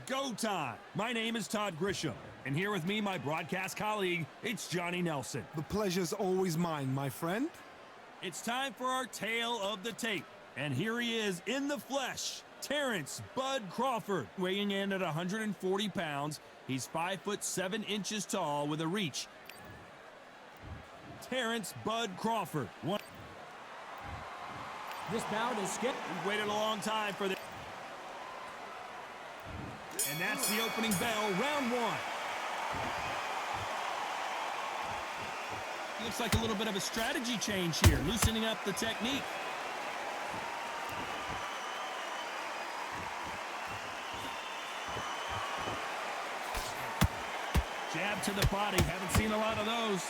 go time. My name is Todd Grisham, and here with me, my broadcast colleague, it's Johnny Nelson. The pleasure's always mine, my friend. It's time for our tale of the tape, and here he is in the flesh, Terence "Bud" Crawford, weighing in at 140 pounds. He's 5'7" tall with a reach. Terence "Bud" Crawford. This bout is skipped. We've waited a long time for this. And that's the opening bell, round one. Looks like a little bit of a strategy change here, loosening up the technique. Jab to the body, haven't seen a lot of those.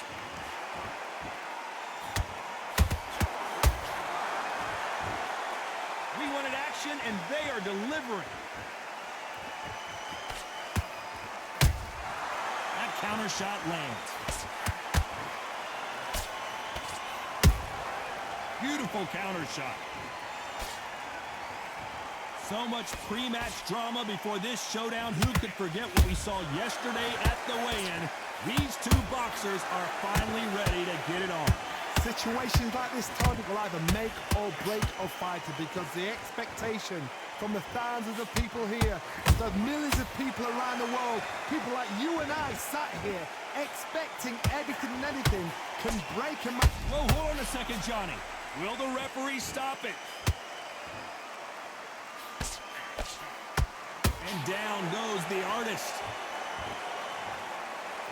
We wanted action, and they are delivering. That counter shot lands. Beautiful counter shot. So much pre-match drama before this showdown. Who could forget what we saw yesterday at the weigh-in? These two boxers are finally ready to get it on. Situations like this, Todd, will either make or break a fighter, because the expectation from the thousands of people here, the millions of people around the world, people like you and I sat here expecting everything and anything, can break a match. Whoa, hold on a second, Johnny. Will the referee stop it? And down goes the artist.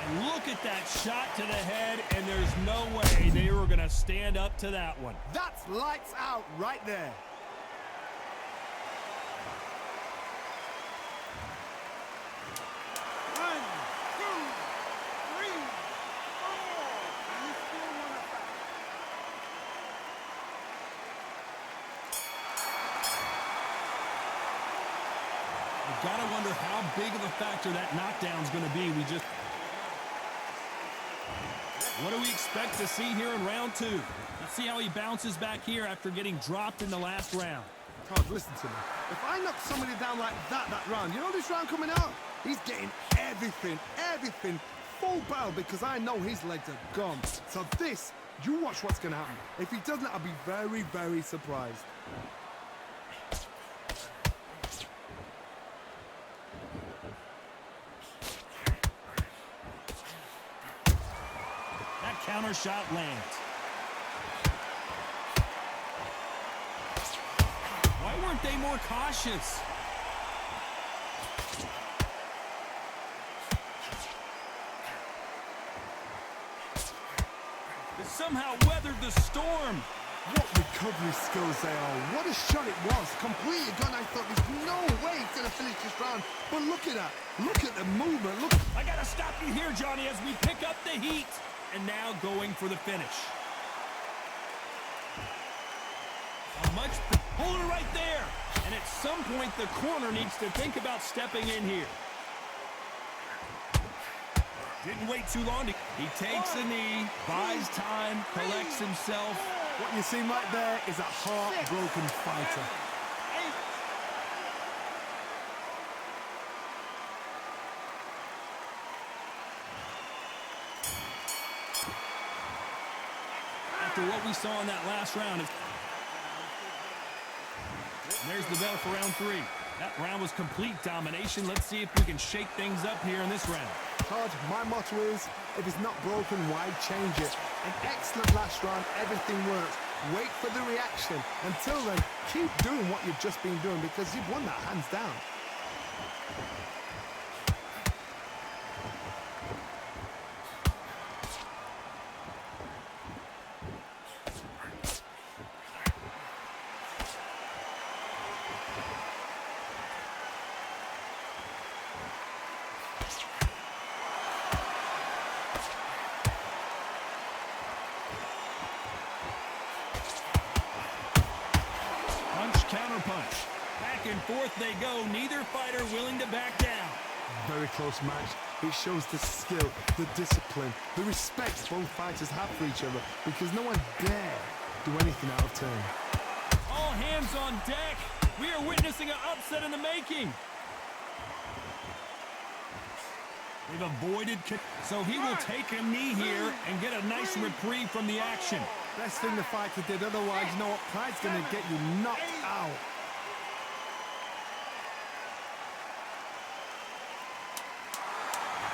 And look at that shot to the head, and there's no way they were going to stand up to that one. That's lights out right there. Gotta wonder how big of a factor that knockdown is going to be. What do we expect to see here in round two? Let's see how he bounces back here after getting dropped in the last round. Todd, listen to me. If I knock somebody down like that round, you know this round coming out? He's getting everything, full barrel, because I know his legs are gone. So this, you watch what's going to happen. If he doesn't, I'll be very, very surprised. Counter shot lands. Why weren't they more cautious? They somehow weathered the storm. What recovery skills they are. What a shot it was. Completely gone. I thought there's no way he's going to finish this round. But look at that. Look at the movement. Look. I got to stop you here, Johnny, as we pick up the heat. And now going for the finish. Hold it right there. And at some point, the corner needs to think about stepping in here. Didn't wait too long. He takes a knee, buys time, collects himself. What you see right there is a heartbroken fighter. After what we saw in that last round. There's the bell for round three. That round was complete domination. Let's see if we can shake things up here in this round. Todd, my motto is, if it's not broken, why change it? An excellent last round, everything works. Wait for the reaction. Until then, keep doing what you've just been doing, because you've won that hands down. Counterpunch. Back and forth they go. Neither fighter willing to back down. Very close match. It shows the skill, the discipline, the respect both fighters have for each other, because no one dare do anything out of turn. All hands on deck. We are witnessing an upset in the making. They've avoided, so he will take a knee here and get a nice reprieve from the action. Best thing the fighter did, otherwise you know what, pride's going to get you knocked out.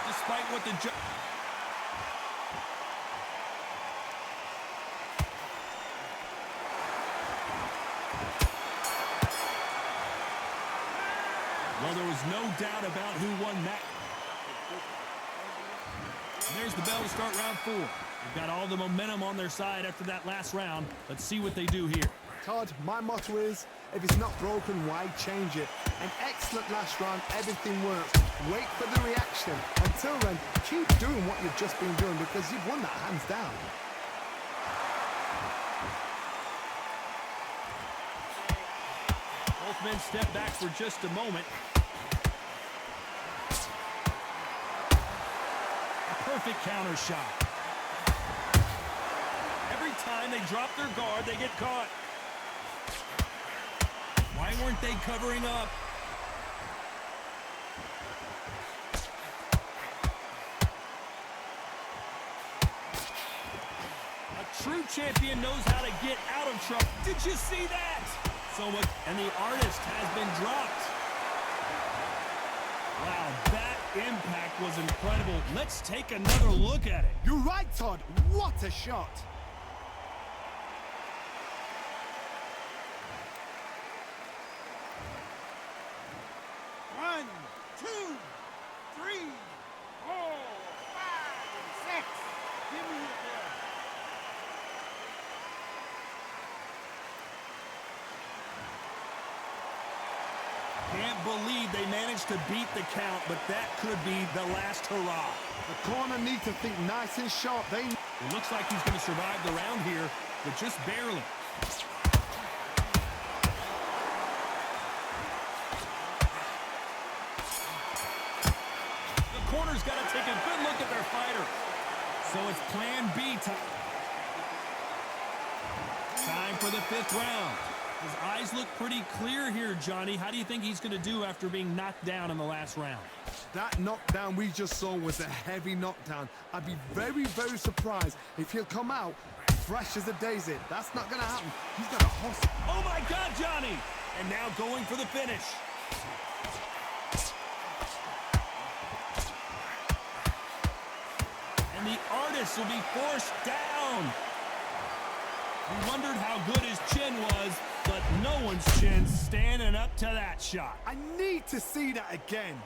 Despite what the judge... Well, there was no doubt about who won that. There's the bell to start round 4. They've got all the momentum on their side after that last round. Let's see what they do here. Todd, my motto is, if it's not broken, why change it? An excellent last round, everything works. Wait for the reaction. Until then, keep doing what you've just been doing because you've won that hands down. Both men step back for just a moment. Perfect counter shot. Every time they drop their guard, they get caught. Why weren't they covering up? A true champion knows how to get out of trouble. Did you see that? So much, and the artist has been dropped. Wow, that impact was incredible. Let's take another look at it. You're right, Todd. What a shot. One, two, three, 4, 5, 6. Give me your bell. Can't believe they managed to beat the count, but that could be the last hurrah. The corner need to think nice and sharp. It looks like he's going to survive the round here, but just barely. The corner's got to take a good look at their fighter. So it's plan B time. Time for the 5th round. His eyes look pretty clear here, Johnny. How do you think he's going to do after being knocked down in the last round? That knockdown we just saw was a heavy knockdown. I'd be very, very surprised if he'll come out fresh as a daisy. That's not going to happen. He's got a hustle. Oh, my God, Johnny! And now going for the finish. And the artist will be forced down. We wondered how good his chin was, but no one's chin's standing up to that shot. I need to see that again.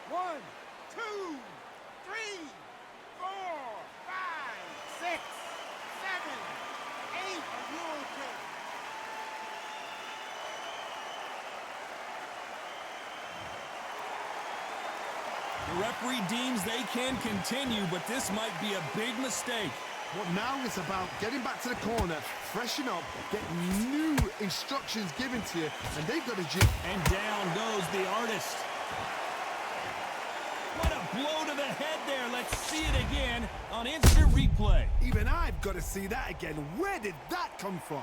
One, two, three, 4, 5, 6, 7, 8. Are you okay? The referee deems they can continue, but this might be a big mistake. What now is about getting back to the corner, freshen up, get new instructions given to you, and they've got to And down goes the artist. What a blow to the head there. Let's see it again on instant replay. Even I've got to see that again. Where did that come from?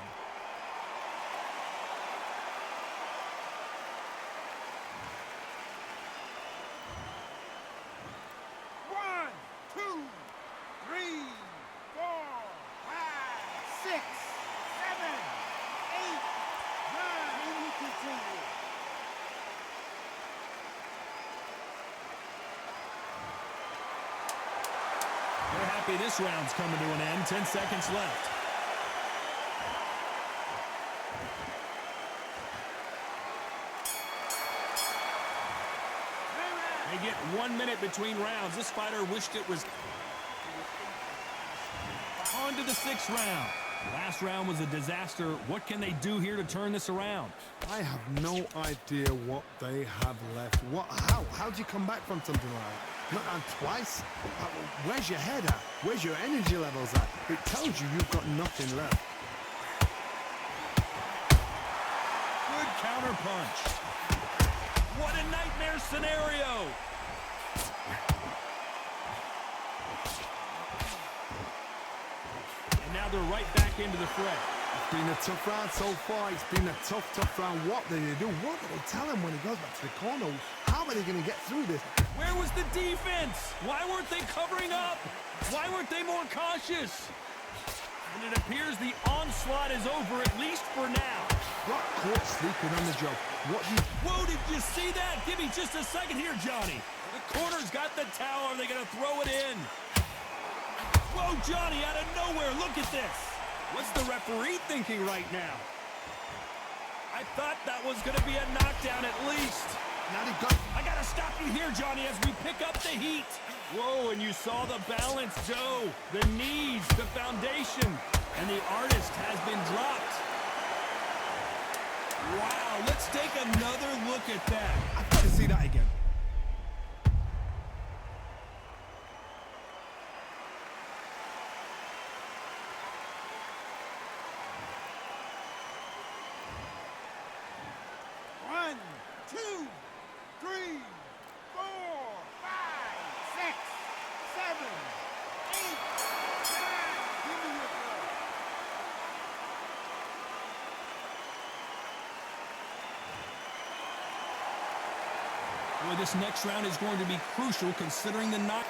One, two, three, 4, 5, 6, 7, 8, 9. And we continue. They're happy this round's coming to an end. 10 seconds left. They get 1 minute between rounds. This fighter wished it was on to the 6th round. Last round was a disaster. What can they do here to turn this around? I have no idea what they have left. How do you come back from something like that? Not on twice? Where's your head at? Where's your energy levels at? It tells you you've got nothing left. Good counter punch. What a nightmare scenario. And now they're right back into the fray. It's been a tough round so far. It's been a tough round. What do they do? What do they tell him when he goes back to the corner? How are they going to get through this? Where was the defense? Why weren't they covering up? Why weren't they more cautious? And it appears the onslaught is over, at least for now. Got caught sleeping on the job. Whoa, did you see that? Give me just a second here, Johnny. The corner's got the towel. Are they going to throw it in? Whoa, Johnny, out of nowhere. Look at this. What's the referee thinking right now? I thought that was going to be a knockdown at least. Now they got... I got to stop you here, Johnny, as we pick up the heat. Whoa, and you saw the balance, Joe. The knees, the foundation, and the artist has been dropped. Wow, let's take another look at that. I've got to see that again. One, two, three, 4, 5, 6, 7, 8, 9. Give me your blood. Boy, this next round is going to be crucial considering the knock.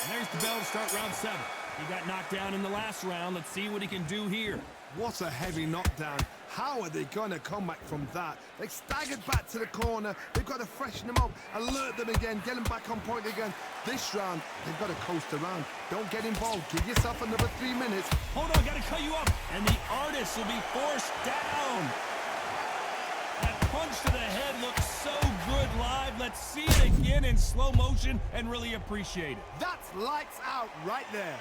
And there's the bell to start round 7. He got knocked down in the last round. Let's see what he can do here. What a heavy knockdown. How are they going to come back from that? They staggered back to the corner. They've got to freshen them up, alert them again, get them back on point again. This round, they've got to coast around. Don't get involved. Give yourself another 3 minutes. Hold on, got to cut you up. And the artist will be forced down. That punch to the head looks so good live. Let's see it again in slow motion and really appreciate it. That's lights out right there.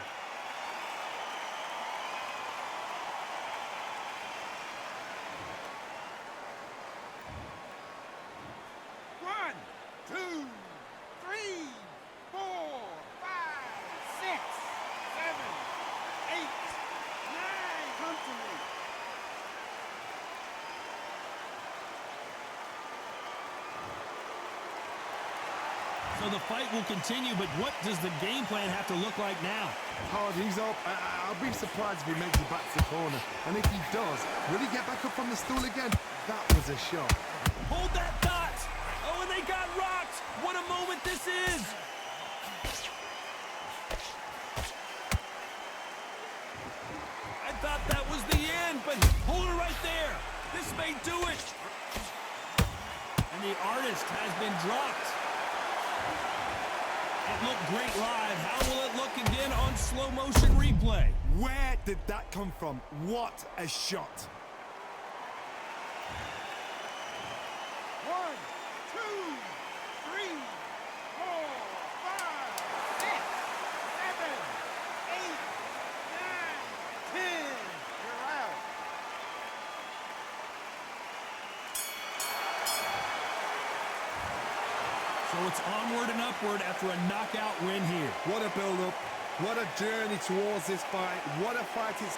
One, two, three, 4, 5, 6, 7, 8, 9. Come to me. So the fight will continue, but what does the game plan have to look like now? Hard, he's up. I'll be surprised if he makes it back to the corner. And if he does, will he get back up on the stool again? That was a shot. Hold that thought. Oh, and they got rocked. What a moment this is. I thought that was the end, but hold it right there. This may do it. And the artist has been dropped. It looked great live. How will it look again on slow motion replay? Where did that come from? What a shot. 1, 2, 3, 4, 5, 6, 7, 8, 9, 10. You're out. So it's onward and upward after a knockout win here. What a build-up. What a journey towards this fight. What a fight it's...